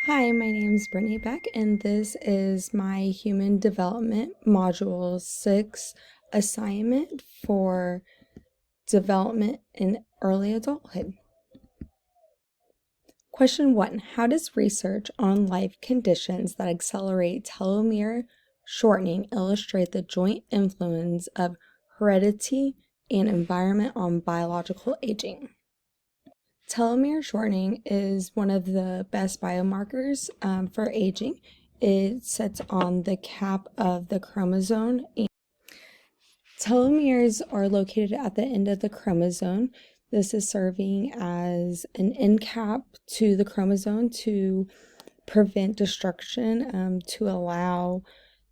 Hi, my name is Brittany Beck, and this is my Human Development Module 6 assignment for development in early adulthood. Question 1. How does research on life conditions that accelerate telomere shortening illustrate the joint influence of heredity and environment on biological aging? Telomere shortening is one of the best biomarkers for aging. It sits on the cap of the chromosome. Telomeres are located at the end of the chromosome. This is serving as an end cap to the chromosome to prevent destruction, to allow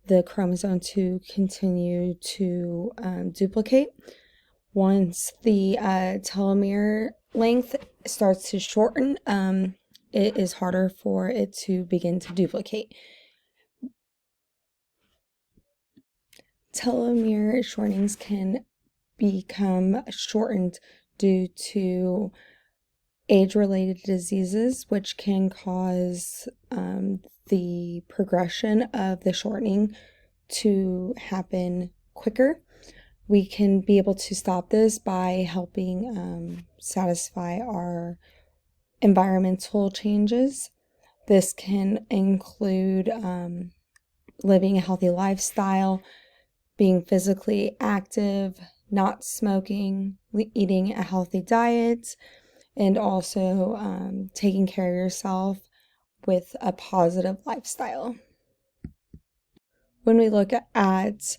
the chromosome to continue to duplicate. Once the telomere length starts to shorten, it is harder for it to begin to duplicate. Telomere shortenings can become shortened due to age-related diseases, which can cause the progression of the shortening to happen quicker. We can be able to stop this by helping satisfy our environmental changes. This can include living a healthy lifestyle, being physically active, not smoking, eating a healthy diet, and also taking care of yourself with a positive lifestyle. When we look at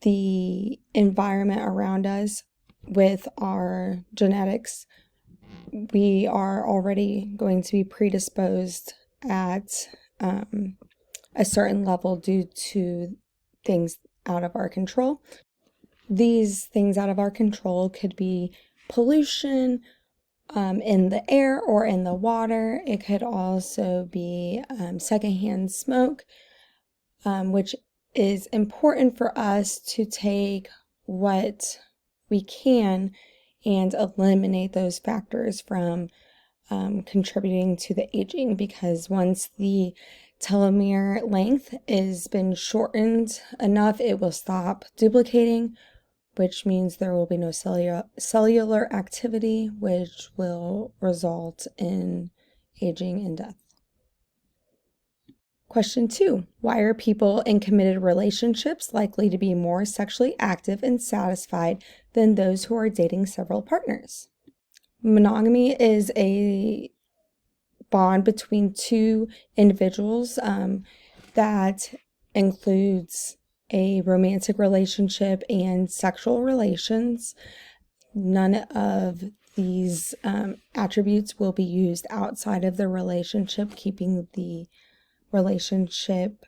the environment around us with our genetics, we are already going to be predisposed at a certain level due to things out of our control. These things out of our control could be pollution in the air or in the water. It could also be secondhand smoke, which is important for us to take what we can and eliminate those factors from contributing to the aging, because once the telomere length has been shortened enough, it will stop duplicating, which means there will be no cellular activity, which will result in aging and death. Question 2. Why are people in committed relationships likely to be more sexually active and satisfied than those who are dating several partners? Monogamy is a bond between two individuals that includes a romantic relationship and sexual relations. None of these attributes will be used outside of the relationship, keeping the relationship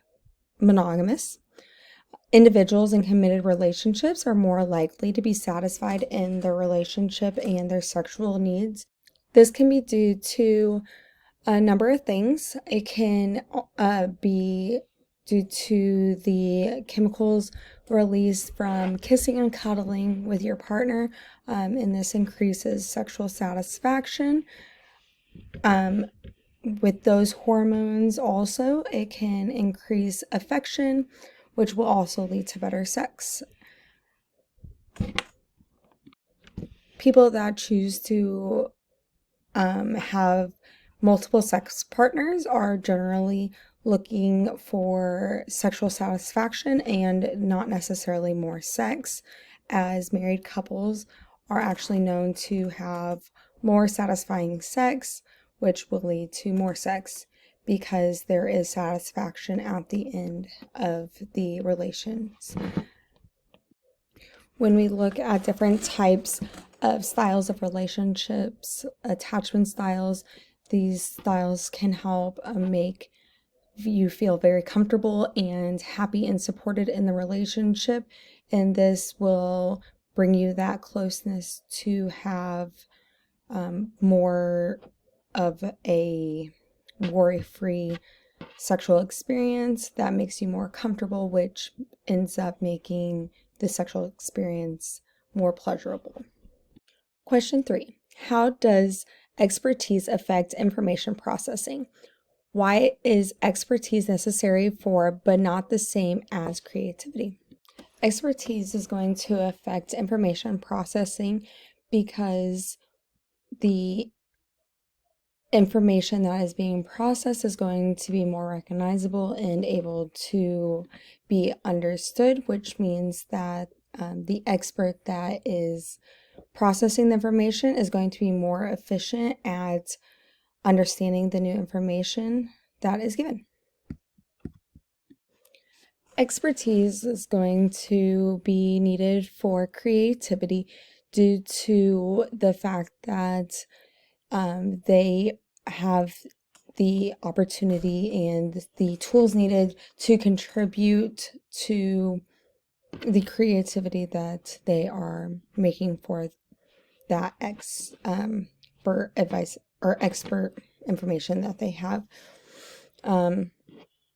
monogamous. Individuals in committed relationships are more likely to be satisfied in their relationship and their sexual needs. This can be due to a number of things. It can be due to the chemicals released from kissing and cuddling with your partner, and this increases sexual satisfaction. With those hormones also, it can increase affection, which will also lead to better sex. People that choose to have multiple sex partners are generally looking for sexual satisfaction and not necessarily more sex, as married couples are actually known to have more satisfying sex, which will lead to more sex because there is satisfaction at the end of the relations. When we look at different types of styles of relationships, attachment styles, these styles can help make you feel very comfortable and happy and supported in the relationship, and this will bring you that closeness to have more of a worry-free sexual experience that makes you more comfortable, which ends up making the sexual experience more pleasurable. Question 3. How does expertise affect information processing? Why is expertise necessary for, but not the same as creativity? Expertise is going to affect information processing because the information that is being processed is going to be more recognizable and able to be understood, which means that the expert that is processing the information is going to be more efficient at understanding the new information that is given. Expertise is going to be needed for creativity due to the fact that they have the opportunity and the tools needed to contribute to the creativity that they are making for that expert advice or expert information that they have.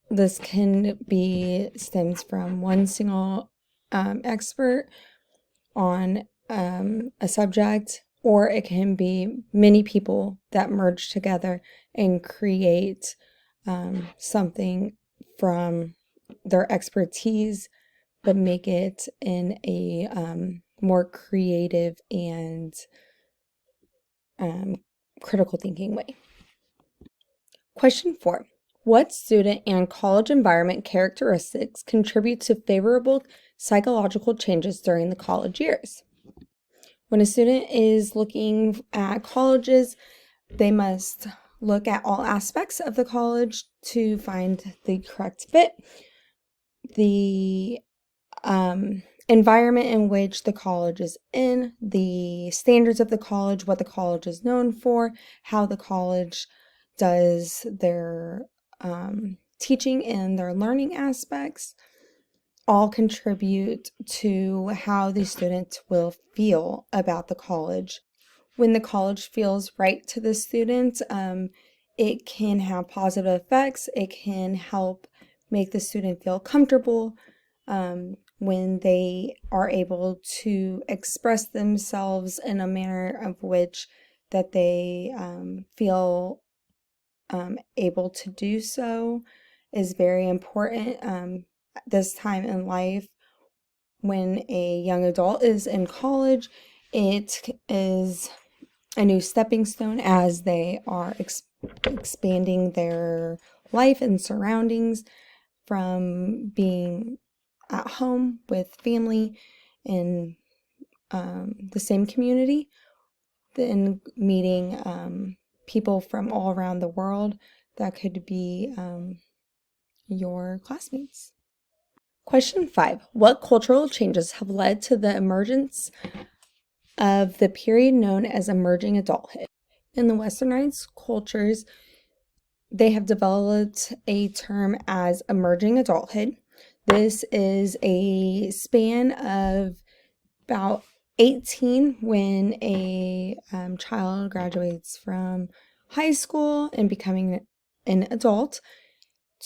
This can be stems from one single expert on a subject, or it can be many people that merge together and create something from their expertise, but make it in a more creative and critical thinking way. Question 4. What student and college environment characteristics contribute to favorable psychological changes during the college years? When a student is looking at colleges, they must look at all aspects of the college to find the correct fit, the environment in which the college is in, the standards of the college, what the college is known for, how the college does their teaching and their learning aspects, all contribute to how the student will feel about the college. When the college feels right to the student, it can have positive effects. It can help make the student feel comfortable when they are able to express themselves in a manner of which that they feel able to do so is very important. This time in life, when a young adult is in college, it is a new stepping stone as they are expanding their life and surroundings from being at home with family in the same community, then meeting people from all around the world that could be your classmates. Question 5. What cultural changes have led to the emergence of the period known as emerging adulthood? In the westernized cultures, they have developed a term as emerging adulthood. This is a span of about 18 when a child graduates from high school and becoming an adult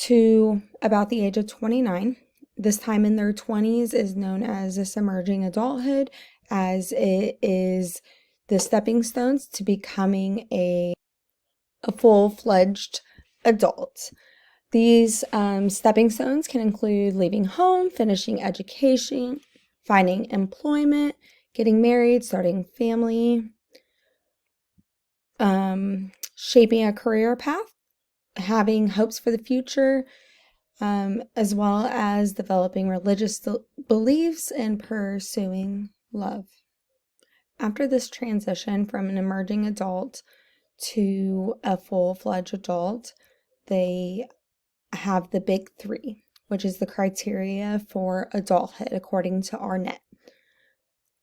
to about the age of 29. This time in their 20s is known as this emerging adulthood, as it is the stepping stones to becoming a full-fledged adult. These stepping stones can include leaving home, finishing education, finding employment, getting married, starting family, shaping a career path, having hopes for the future, as well as developing religious beliefs and pursuing love. After this transition from an emerging adult to a full-fledged adult, they have the big 3, which is the criteria for adulthood according to Arnett.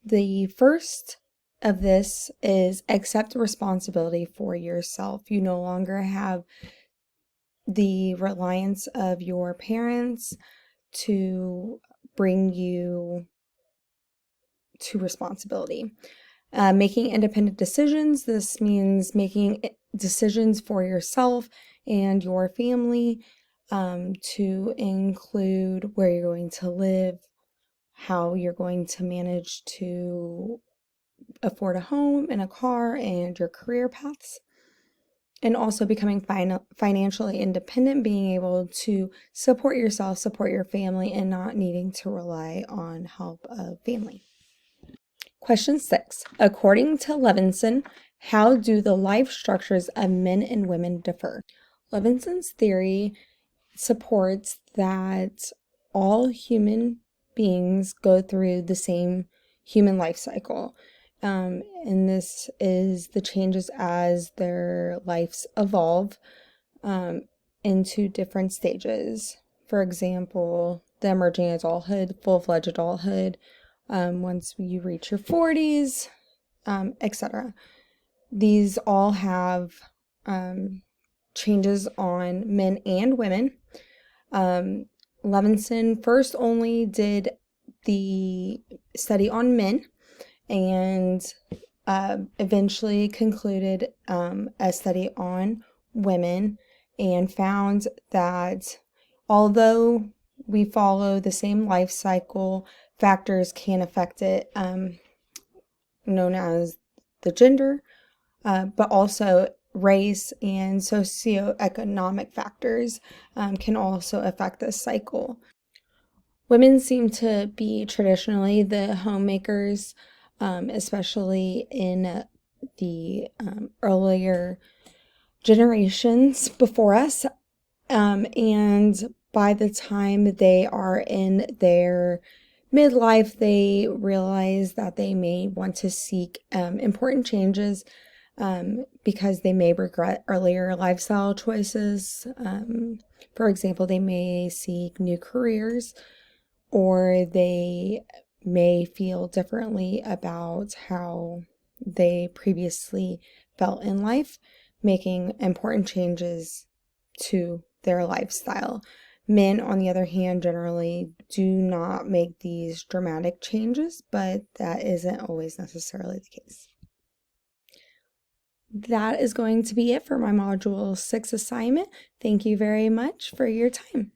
The first of this is accept responsibility for yourself. You no longer have the reliance of your parents to bring you to responsibility. Making independent decisions. This means making decisions for yourself and your family, to include where you're going to live, how you're going to manage to afford a home and a car, and your career paths. and also becoming financially independent, being able to support yourself, support your family, and not needing to rely on help of family. Question 6. According to Levinson, how do the life structures of men and women differ? Levinson's theory supports that all human beings go through the same human life cycle. And this is the changes as their lives evolve into different stages. For example, the emerging adulthood, full-fledged adulthood, once you reach your 40s, etc. These all have changes on men and women. Levinson first only did the study on men and eventually concluded a study on women and found that although we follow the same life cycle, factors can affect it, known as the gender, but also race and socioeconomic factors can also affect this cycle. Women seem to be traditionally the homemakers, especially in the earlier generations before us. And by the time they are in their midlife, they realize that they may want to seek important changes because they may regret earlier lifestyle choices. For example, they may seek new careers, or they may feel differently about how they previously felt in life, making important changes to their lifestyle. Men, on the other hand, generally do not make these dramatic changes, but that isn't always necessarily the case. That is going to be it for my Module 6 assignment. Thank you very much for your time.